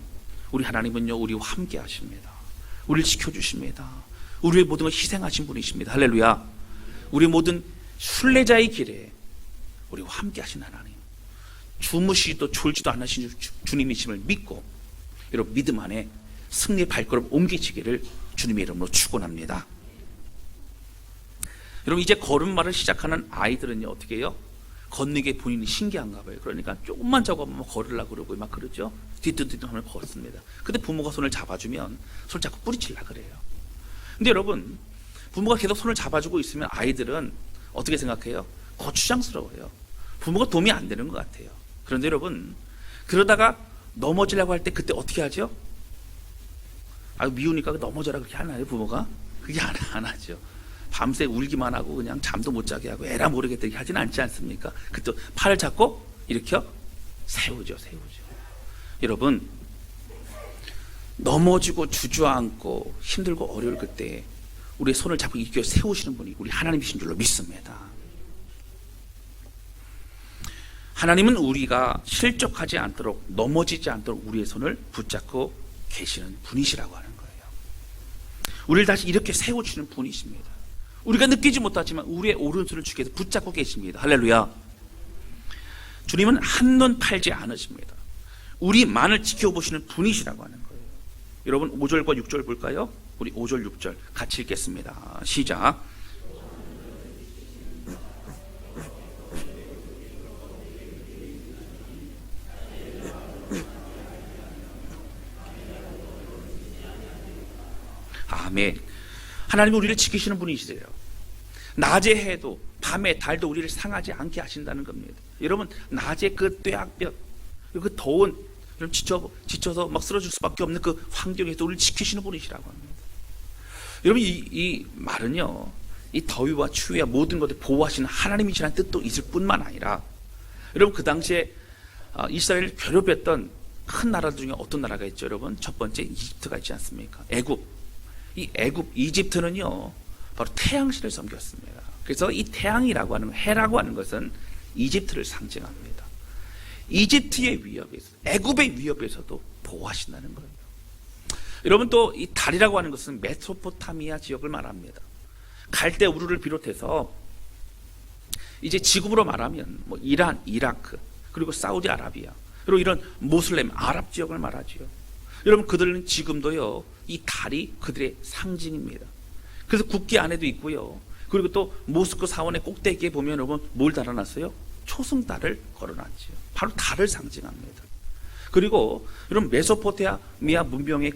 우리 하나님은요 우리와 함께 하십니다. 우리를 지켜주십니다. 우리의 모든 걸 희생하신 분이십니다. 할렐루야. 우리 모든 순례자의 길에 우리와 함께 하신 하나님, 주무시지도 졸지도 않으신 주님이심을 믿고 여러분 믿음 안에 승리의 발걸음 옮기시기를 주님의 이름으로 축원합니다. 여러분 이제 걸음마를 시작하는 아이들은요 어떻게 해요? 걷는 게 본인이 신기한가 봐요. 그러니까 조금만 저거만 걸으려고 그러고 막 그러죠. 뒤뚱뒤뚱 하면 걷습니다. 근데 부모가 손을 잡아주면 손을 자꾸 뿌리치려고 그래요. 근데 여러분 부모가 계속 손을 잡아주고 있으면 아이들은 어떻게 생각해요? 거추장스러워요. 부모가 도움이 안 되는 것 같아요. 그런데 여러분 그러다가 넘어지려고 할 때 그때 어떻게 하죠? 미우니까 넘어져라 그렇게 하나요 부모가? 그게 안 하죠. 밤새 울기만 하고 그냥 잠도 못 자게 하고 에라 모르겠다 이렇게 하지는 않지 않습니까? 그때 팔을 잡고 일으켜 세우죠. 여러분 넘어지고 주저앉고 힘들고 어려울 그때 우리의 손을 잡고 일으켜 세우시는 분이 우리 하나님이신 줄로 믿습니다. 하나님은 우리가 실족하지 않도록 넘어지지 않도록 우리의 손을 붙잡고 계시는 분이시라고 하는 거예요. 우리를 다시 이렇게 세워주시는 분이십니다. 우리가 느끼지 못하지만 우리의 오른손을 주께서 붙잡고 계십니다. 할렐루야. 주님은 한눈 팔지 않으십니다. 우리만을 지켜보시는 분이시라고 하는 거예요. 여러분 5절과 6절 볼까요? 우리 5절 6절 같이 읽겠습니다. 시작. 아멘. 하나님은 우리를 지키시는 분이시세요. 낮에 해도 밤에 달도 우리를 상하지 않게 하신다는 겁니다. 여러분 낮에 그 뙤약볕, 그 더운, 여러분 지쳐서 막 쓰러질 수밖에 없는 그 환경에서 우리를 지키시는 분이시라고 합니다. 여러분 이 말은요, 이 더위와 추위와 모든 것을 보호하시는 하나님이시라는 뜻도 있을 뿐만 아니라, 여러분 그 당시에 이스라엘을 괴롭혔던 큰 나라들 중에 어떤 나라가 있죠? 여러분 첫 번째 이집트가 있지 않습니까? 이 애굽 이집트는요 바로 태양신을 섬겼습니다. 그래서 이 태양이라고 하는, 해라고 하는 것은 이집트를 상징합니다. 이집트의 위협에서, 애굽의 위협에서도 보호하신다는 거예요. 여러분 또 이 달이라고 하는 것은 메소포타미아 지역을 말합니다. 갈대 우르를 비롯해서 이제 지금으로 말하면 뭐 이란, 이라크, 그리고 사우디아라비아, 그리고 이런 모슬렘 아랍 지역을 말하지요. 여러분 그들은 지금도요 이 달이 그들의 상징입니다. 그래서 국기 안에도 있고요. 그리고 또 모스크 사원의 꼭대기에 보면 여러분 뭘 달아놨어요? 초승달을 걸어놨지요. 바로 달을 상징합니다. 그리고 여러분 메소포타미아 문명의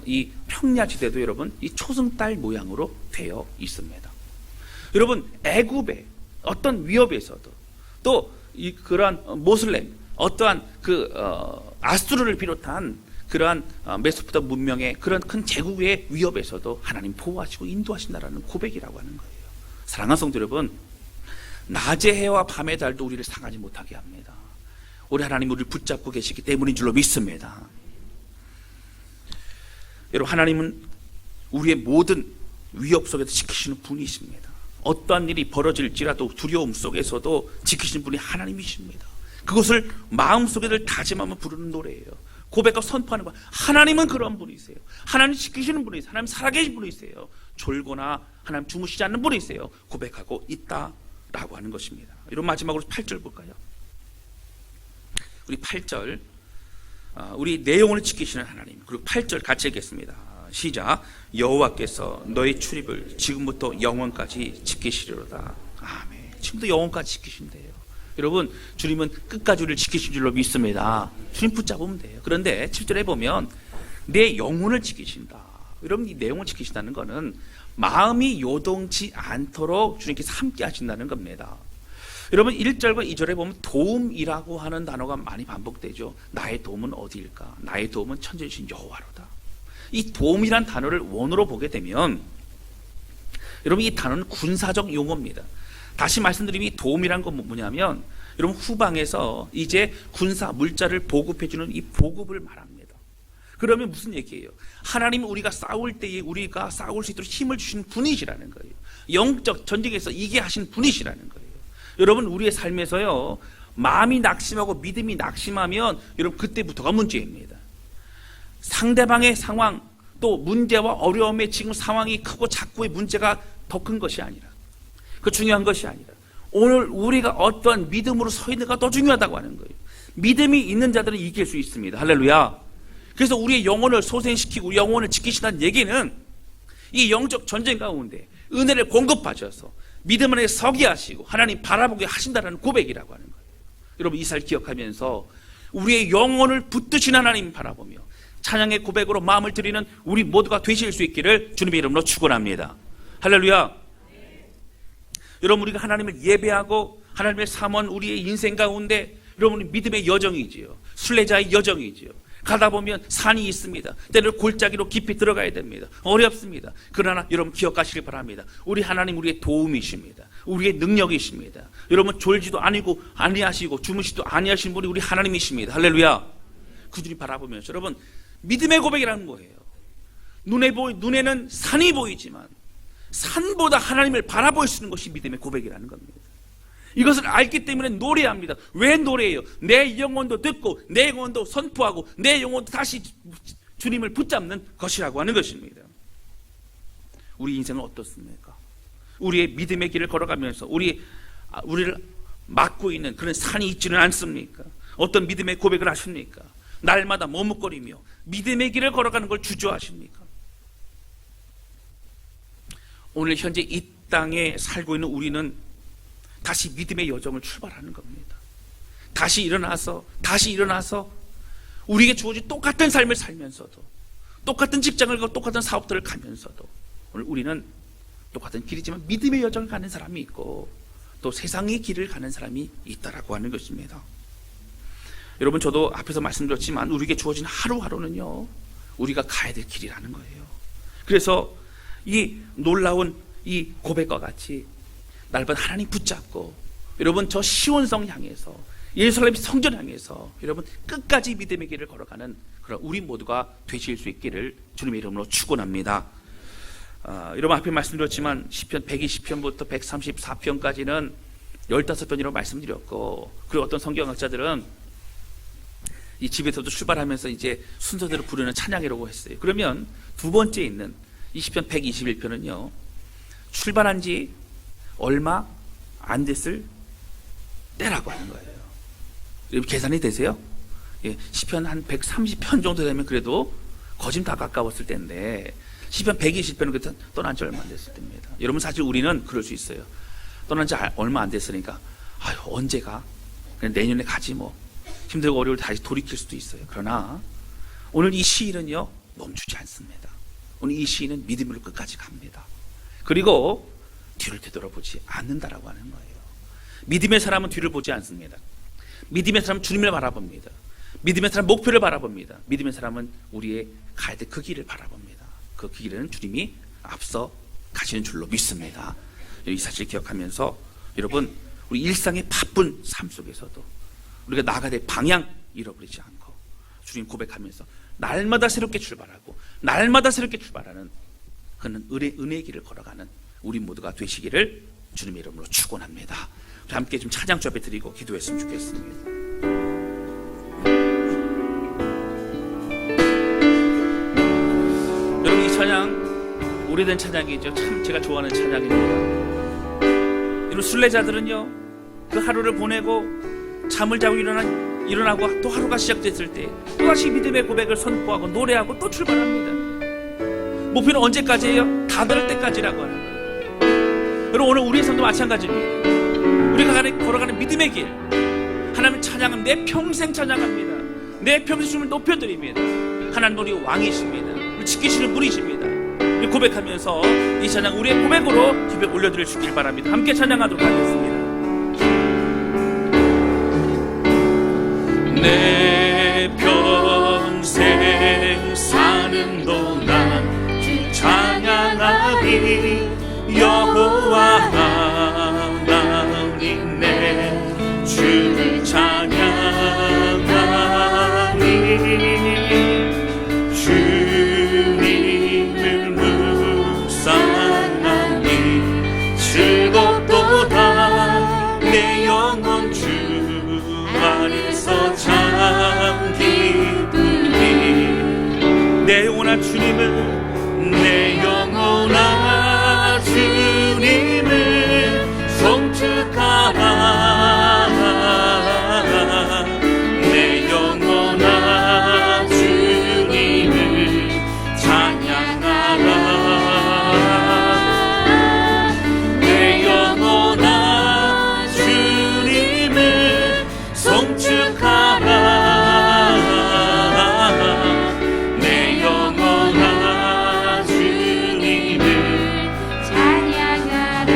이 평야지대도 여러분 이 초승달 모양으로 되어 있습니다. 여러분 애굽의 어떤 위협에서도 또 이 그러한 모슬렘 어떠한 아수르를 비롯한 그러한 메소포타미아 문명의 그런 큰 제국의 위협에서도 하나님 보호하시고 인도하신다라는 고백이라고 하는 거예요. 사랑하는 성도 여러분, 낮의 해와 밤의 달도 우리를 상하지 못하게 합니다. 우리 하나님 우리를 붙잡고 계시기 때문인 줄로 믿습니다. 여러분 하나님은 우리의 모든 위협 속에서 지키시는 분이십니다. 어떠한 일이 벌어질지라도 두려움 속에서도 지키시는 분이 하나님이십니다. 그것을 마음속에 늘 다짐하며 부르는 노래예요. 고백하고 선포하는 거. 하나님은 그런 분이세요. 하나님 지키시는 분이세요. 하나님 살아계신 분이세요. 졸거나 하나님 주무시지 않는 분이세요. 고백하고 있다라고 하는 것입니다. 이런 마지막으로 8절 볼까요? 우리 8절, 우리 내 영혼을 지키시는 하나님. 그리고 8절 같이 읽겠습니다. 시작. 여호와께서 너의 출입을 지금부터 영원까지 지키시리로다. 아멘. 지금부터 영원까지 지키신대요. 여러분 주님은 끝까지 우리를 지키신 줄로 믿습니다. 주님 붙잡으면 돼요. 그런데 7절에 보면 내 영혼을 지키신다. 여러분 이 내용을 지키신다는 것은 마음이 요동치 않도록 주님께서 함께 하신다는 겁니다. 여러분 1절과 2절에 보면 도움이라고 하는 단어가 많이 반복되죠. 나의 도움은 어디일까? 나의 도움은 천지이신 여호와로다. 이 도움이란 단어를 원어로 보게 되면 여러분 이 단어는 군사적 용어입니다. 다시 말씀드리면 이 도움이란 건 뭐냐면 여러분 후방에서 이제 군사 물자를 보급해주는 이 보급을 말합니다. 그러면 무슨 얘기예요? 하나님은 우리가 싸울 때에 우리가 싸울 수 있도록 힘을 주신 분이시라는 거예요. 영적 전쟁에서 이게 하신 분이시라는 거예요. 여러분 우리의 삶에서요 마음이 낙심하고 믿음이 낙심하면 여러분 그때부터가 문제입니다. 상대방의 상황 또 문제와 어려움의 지금 상황이 크고 작고의 문제가 더 큰 것이 아니라 그 중요한 것이 아니라 오늘 우리가 어떠한 믿음으로 서 있는가 더 중요하다고 하는 거예요. 믿음이 있는 자들은 이길 수 있습니다. 할렐루야. 그래서 우리의 영혼을 소생시키고 우리 영혼을 지키신다는 얘기는 이 영적 전쟁 가운데 은혜를 공급하셔서 믿음 안에 서게 하시고 하나님 바라보게 하신다는 고백이라고 하는 거예요. 여러분 이 살 기억하면서 우리의 영혼을 붙드신 하나님 바라보며 찬양의 고백으로 마음을 드리는 우리 모두가 되실 수 있기를 주님의 이름으로 축원합니다. 할렐루야. 여러분 우리가 하나님을 예배하고 하나님의 사모한 우리의 인생 가운데 여러분 믿음의 여정이지요. 순례자의 여정이지요. 가다 보면 산이 있습니다. 때를 골짜기로 깊이 들어가야 됩니다. 어렵습니다. 그러나 여러분 기억하시길 바랍니다. 우리 하나님 우리의 도움이십니다. 우리의 능력이십니다. 여러분 졸지도 아니고 아니하시고 주무시도 아니하신 분이 우리 하나님이십니다. 할렐루야. 그 주님 바라보면서 여러분 믿음의 고백이라는 거예요. 눈에는 산이 보이지만 산보다 하나님을 바라볼 수 있는 것이 믿음의 고백이라는 겁니다. 이것을 알기 때문에 노래합니다. 왜 노래해요? 내 영혼도 듣고 내 영혼도 선포하고 내 영혼도 다시 주님을 붙잡는 것이라고 하는 것입니다. 우리 인생은 어떻습니까? 우리의 믿음의 길을 걸어가면서 우리를 막고 있는 그런 산이 있지는 않습니까? 어떤 믿음의 고백을 하십니까? 날마다 머뭇거리며 믿음의 길을 걸어가는 걸 주저하십니까? 오늘 현재 이 땅에 살고 있는 우리는 다시 믿음의 여정을 출발하는 겁니다. 다시 일어나서 우리에게 주어진 똑같은 삶을 살면서도, 똑같은 직장을 가고 똑같은 사업들을 가면서도 오늘 우리는 똑같은 길이지만 믿음의 여정을 가는 사람이 있고 또 세상의 길을 가는 사람이 있다라고 하는 것입니다. 여러분, 저도 앞에서 말씀드렸지만 우리에게 주어진 하루하루는요, 우리가 가야 될 길이라는 거예요. 그래서 이 놀라운 이 고백과 같이 날마다 하나님 붙잡고, 여러분, 저 시온성 향해서, 예루살렘 성전 향해서 여러분 끝까지 믿음의 길을 걸어가는 그런 우리 모두가 되실 수 있기를 주님의 이름으로 축원합니다. 여러분, 앞에 말씀드렸지만 시편 120편부터 134편까지는 15편이라고 말씀드렸고, 그리고 어떤 성경학자들은 이 집에서도 출발하면서 이제 순서대로 부르는 찬양이라고 했어요. 그러면 두 번째 있는 이 시편 121편은요, 출발한 지 얼마 안 됐을 때라고 하는 거예요. 여러분, 계산이 되세요? 예, 시편 한 130편 정도 되면 그래도 거진 다 가까웠을 때인데, 시편 120편은 그때 떠난 지 얼마 안 됐을 때입니다. 여러분, 사실 우리는 그럴 수 있어요. 떠난 지 얼마 안 됐으니까 아유, 언제 가? 그냥 내년에 가지 뭐. 힘들고 어려울 때 다시 돌이킬 수도 있어요. 그러나 오늘 이 시인은요, 멈추지 않습니다. 오늘 이 시인은 믿음으로 끝까지 갑니다. 그리고 뒤를 되돌아보지 않는다라고 하는 거예요. 믿음의 사람은 뒤를 보지 않습니다. 믿음의 사람은 주님을 바라봅니다. 믿음의 사람은 목표를 바라봅니다. 믿음의 사람은 우리의 가야 될 그 길을 바라봅니다. 그 길은 주님이 앞서 가시는 줄로 믿습니다. 이 사실 기억하면서 여러분, 우리 일상의 바쁜 삶 속에서도 우리가 나가야 될 방향 잃어버리지 않고 주님 고백하면서 날마다 새롭게 출발하고 날마다 새롭게 출발하는 그는 은혜의 길을 걸어가는 우리 모두가 되시기를 주님의 이름으로 축원합니다. 함께 좀 찬양 주 앞에 드리고 기도했으면 좋겠습니다. 여러분, 이 찬양 오래된 찬양이죠. 참 제가 좋아하는 찬양입니다. 이런 순례자들은요, 그 하루를 보내고 잠을 자고 일어나고 또 하루가 시작됐을 때 또다시 믿음의 고백을 선포하고 노래하고 또 출발합니다. 목표는 언제까지예요? 다 들을 때까지라고 하는 거예요. 여러분, 오늘 우리의 삶도 마찬가지입니다. 우리가 걸어가는 믿음의 길, 하나님 찬양은 내 평생 찬양합니다. 내 평생 주님을 높여드립니다. 하나님 우리 왕이십니다. 우리 지키시는 분이십니다. 고백하면서 이 찬양 우리의 고백으로 기도에 올려드릴 수 있길 바랍니다. 함께 찬양하도록 하겠습니다. 내 평생 사는 동안 주 찬양하리. 여호와 하나님 내 주를 찬양하리. 주님을 묵상하니 즐겁도다. 내 영혼 주 안에서 참 기쁘니. 내 영혼아 주님을, 내 영혼아 주님을 송축하라. 내 영혼아 주님을 찬양하라. 내 영혼아 주님을 송축하라. 내 영혼아 주님을 찬양하라.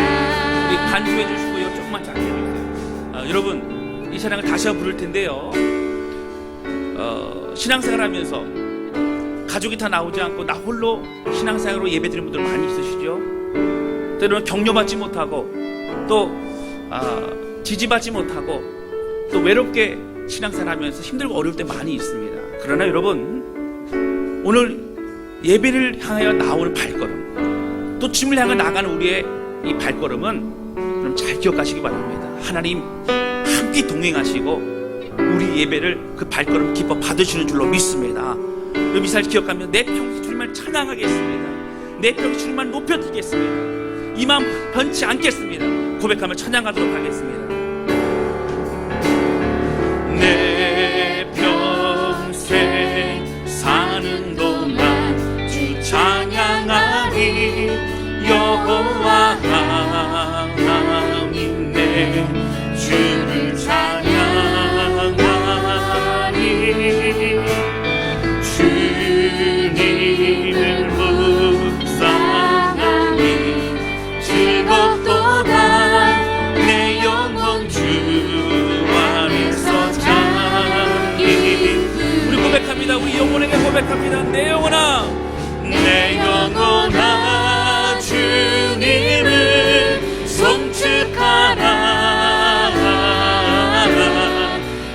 우리 간주해 주시고요, 조금만 작게 해주세요. 여러분, 이 찬양을 다시 한번 부를 텐데요, 신앙생활 하면서 가족이 다 나오지 않고 나 홀로 신앙생활로 예배드리는 분들 많이 있으시죠? 때로는 격려받지 못하고 또 지지받지 못하고 또 외롭게 신앙생활 하면서 힘들고 어려울 때 많이 있습니다. 그러나 여러분, 오늘 예배를 향하여 나오는 발걸음, 또 주님을 향해 나가는 우리의 이 발걸음은 여러분 잘 기억하시기 바랍니다. 하나님 함께 동행하시고 우리 예배를 그 발걸음 기뻐 받으시는 줄로 믿습니다. 여러분, 이 사실 기억하면 내 평생 주님을 찬양하겠습니다. 내 평생 주님만 높여드리겠습니다. 이 마음 변치 않겠습니다. 고백하며 찬양하도록 하겠습니다. 내 평생 사는 동안 주 찬양하리. 여호와 하나님 내 주를 찬양하리. 주님을 묵상하니 즐겁도다. 내 영혼 주 안에서 잠기. 우리 고백합니다. 우리 영혼에게 고백합니다. 내 영혼아, 내 영혼아, 주님을 송축하라.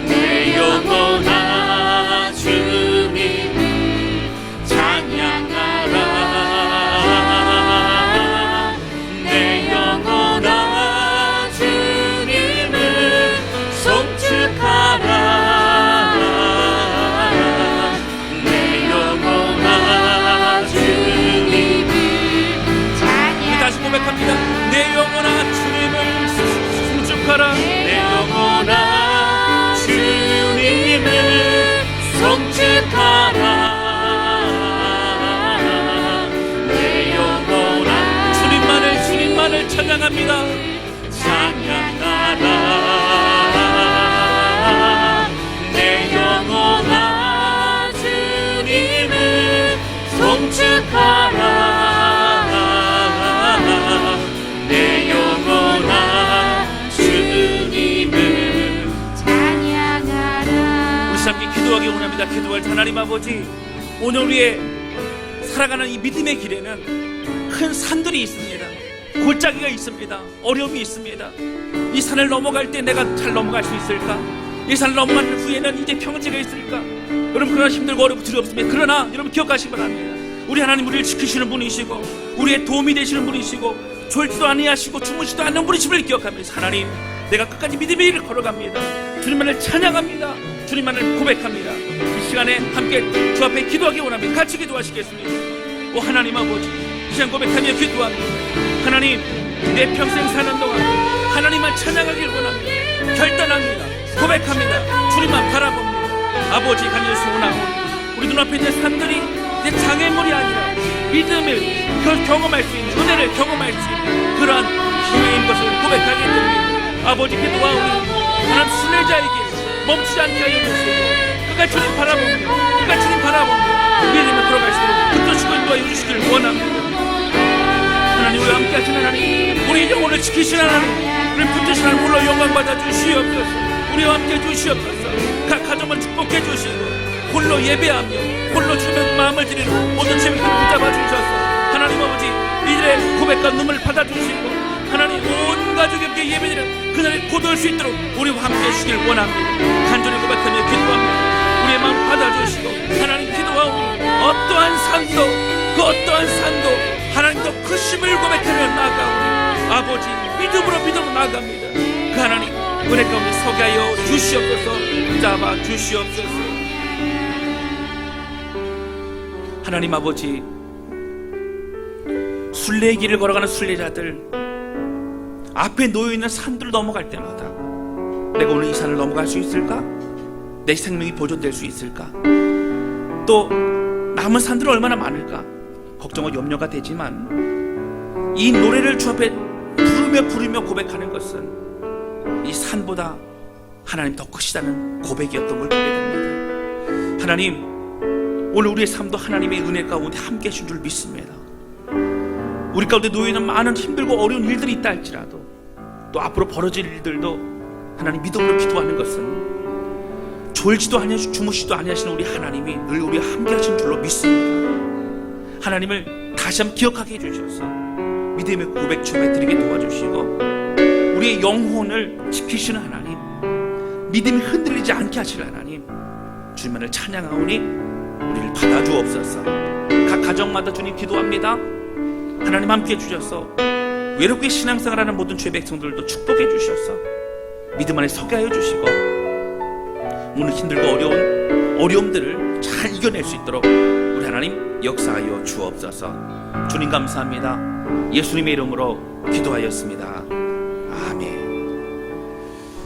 내 영혼아, 주님을 찬양하라. 내 영혼아, 주님을 송축하라. 내 영혼아, 주님을 찬양하라. 다시 고백합니다. 내 영혼아, 주님을 송축하라. 내 영혼아, 주님을 송축하라. 내 영혼아, 주님만을 찬양합니다. 찬양하라. 내 영혼아, 주님을 송축하라. 내 영혼아, 주님을 찬양하라. 우리 함께 기도하기 원합니다. 기도할 하나님 아버지, 오늘 우리의 살아가는 이 믿음의 길에는 큰 산들이 있습니다. 골짜기가 있습니다. 어려움이 있습니다. 이 산을 넘어갈 때 내가 잘 넘어갈 수 있을까? 이 산을 넘어간 후에는 이제 평지가 있을까? 여러분, 그러나 힘들고 어렵고 두렵습니다. 그러나 여러분 기억하시기 바랍니다. 우리 하나님 우리를 지키시는 분이시고 우리의 도움이 되시는 분이시고 졸지도 아니하시고 주무시도 않는 분이심을 기억하면서 하나님, 내가 끝까지 믿음의 길을 걸어갑니다. 주님만을 찬양합니다. 주님만을 고백합니다. 이 시간에 함께 주 앞에 기도하기 원합니다. 같이 기도하시겠습니다. 오 하나님 아버지, 이 시간 고백하며 기도합니다. 하나님, 내 평생 사는 동안 하나님만 찬양하기를 원합니다. 결단합니다. 고백합니다. 주님만 바라봅니다. 아버지, 간절히 소원하고 우리 눈앞에 있는 산들이 내 장애물이 아니라 믿음을 경험할 수 있는, 은혜를 경험할 수 있는 그러한 기회인 것을 고백하게 됩니다. 아버지, 기도와 우리 하나님 순례자에게 멈추지 않게 하여 주시고 끝까지 주님 바라봅니다. 끝까지 주님 바라봅니다. 믿음에 걸어갈 수 있도록 붙드시고 인도하여 주시기를 원합니다. 하나님, 우리와 함께 하시는 하나님, 우리 영혼을 지키시는 하나님, 우리 붙드시는 하나님 홀로 영광받아 주시옵소서. 우리와 함께 주시옵소서. 각 가정을 축복해 주시고 홀로 예배하며 홀로 주님의 마음을 드리는 모든 재미를 붙잡아 주셔서 하나님 아버지, 이들의 고백과 눈물을 받아주시고 하나님 온 가족이 함께 예배드리는 그날이 곧 올 수 있도록 우리와 함께 해주시길 원합니다. 간절히 고백하며 기도합니다. 우리의 마음 받아주시고 하나님, 기도하오니 어떠한 산도 그 어떠한 산도 하나님 더 크심을 고백하며 나아가오니 아버지, 믿음으로 나아갑니다. 그 하나님 은혜 가운데 서게 하여 주시옵소서. 잡아 주시옵소서. 하나님 아버지, 순례의 길을 걸어가는 순례자들 앞에 놓여있는 산들을 넘어갈 때마다 내가 오늘 이 산을 넘어갈 수 있을까? 내 생명이 보존될 수 있을까? 또 남은 산들은 얼마나 많을까? 걱정과 염려가 되지만 이 노래를 주 앞에 부르며 고백하는 것은 이 산보다 하나님 더 크시다는 고백이었던 걸 보게 됩니다. 하나님, 오늘 우리의 삶도 하나님의 은혜 가운데 함께 하신 줄 믿습니다. 우리 가운데 놓여있는 많은 힘들고 어려운 일들이 있다 할지라도 또 앞으로 벌어질 일들도 하나님 믿음으로 기도하는 것은 졸지도 아니하시고 주무시도 아니하시는 우리 하나님이 늘 우리와 함께 하신 줄로 믿습니다. 하나님을 다시 한번 기억하게 해주셔서 믿음의 고백 주에 드리게 도와주시고 우리의 영혼을 지키시는 하나님, 믿음이 흔들리지 않게 하시는 하나님, 주님만을 찬양하오니 우리를 받아주옵소서. 각 가정마다 주님 기도합니다. 하나님 함께 해주셔서 외롭게 신앙생활하는 모든 주의 백성들도 축복해 주셔서 믿음 안에 서게 하여 주시고 오늘 힘들고 어려운 어려움들을 잘 이겨낼 수 있도록 우리 하나님 역사하여 주옵소서. 주님 감사합니다. 예수님의 이름으로 기도하였습니다.